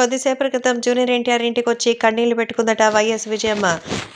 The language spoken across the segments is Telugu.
కొద్దిసేపటి క్రితం జూనియర్ ఎన్టీఆర్ ఇంటికొచ్చి కన్నీళ్లు పెట్టుకుందట వైఎస్ విజయమ్మ.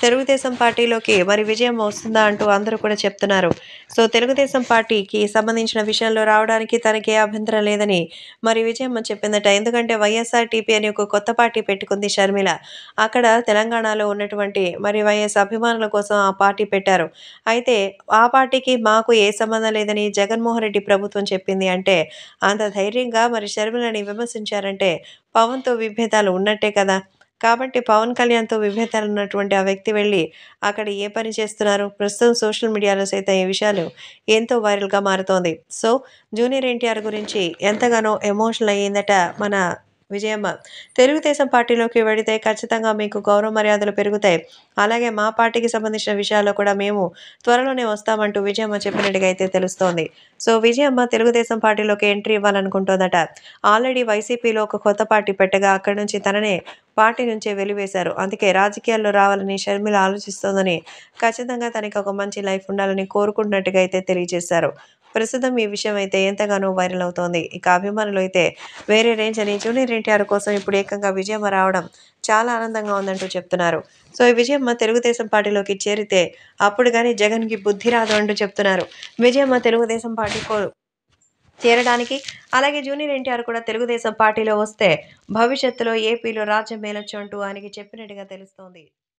తెలుగుదేశం పార్టీలోకి మరి విజయమ్మ వస్తుందా అంటూ అందరూ కూడా చెప్తున్నారు. సో తెలుగుదేశం పార్టీకి సంబంధించిన విషయంలో రావడానికి తనకి ఏ అభ్యంతరం లేదని మరి విజయమ్మ చెప్పిందట. ఎందుకంటే వైఎస్ఆర్‌టీపీ అని ఒక కొత్త పార్టీ పెట్టుకుంది షర్మిల. అక్కడ తెలంగాణలో ఉన్నటువంటి మరి వైఎస్ అభిమానుల కోసం ఆ పార్టీ పెట్టారు. అయితే ఆ పార్టీకి మాకు ఏ సంబంధం లేదని జగన్మోహన్ రెడ్డి ప్రభుత్వం చెప్పింది అంటే అంత ధైర్యంగా మరి షర్మిలని విమర్శించారంటే పవన్‌తో విభేదాలు ఉన్నట్టే కదా! కాబట్టి పవన్ కళ్యాణ్‌తో విభేదాలున్నటువంటి ఆ వ్యక్తి వెళ్లి అక్కడ ఏ పని చేస్తున్నారు? ప్రస్తుతం సోషల్ మీడియాలో సైతం ఈ విషయాలు ఎంతో వైరల్‌గా మారుతోంది. సో, జూనియర్ ఎన్టీఆర్ గురించి ఎంతగానో ఎమోషనల్ అయ్యిందట మన విజయమ్మ. తెలుగుదేశం పార్టీలోకి వెడితే ఖచ్చితంగా మీకు గౌరవ మర్యాదలు పెరుగుతాయి. అలాగే మా పార్టీకి సంబంధించిన విషయాల్లో కూడా మేము త్వరలోనే వస్తామంటూ విజయమ్మ చెప్పినట్టుగా అయితే తెలుస్తోంది. సో, విజయమ్మ తెలుగుదేశం పార్టీలోకి ఎంట్రీ ఇవ్వాలనుకుంటోందట. ఆల్రెడీ వైసీపీలో ఒక కొత్త పార్టీ పెట్టగా అక్కడి నుంచి తననే పార్టీ నుంచే వెలివేశారు. అందుకే రాజకీయాల్లో రావాలని షర్మిల ఆలోచిస్తోందని, ఖచ్చితంగా తనకి ఒక మంచి లైఫ్ ఉండాలని కోరుకుంటున్నట్టుగా అయితే తెలియజేశారు. ప్రస్తుతం ఈ విషయం అయితే ఎంతగానో వైరల్ అవుతోంది. ఇక అభిమానులు అయితే వేరే రేంజ్ అని జూనియర్ ఎన్టీఆర్ కోసం ఇప్పుడు ఏకంగా విజయమ్మ రావడం చాలా ఆనందంగా ఉందంటూ చెప్తున్నారు. సో, ఈ విజయమ్మ తెలుగుదేశం పార్టీలోకి చేరితే అప్పుడు గాని జగన్‌కి బుద్ధి రాదు అంటూ చెప్తున్నారు. విజయమ్మ తెలుగుదేశం పార్టీకో చేరడానికి, అలాగే జూనియర్ ఎన్టీఆర్ కూడా తెలుగుదేశం పార్టీలో వస్తే భవిష్యత్తులో ఏపీలో రాజ్యం మేలొచ్చు అంటూ ఆయనకి చెప్పినట్టుగా తెలుస్తోంది.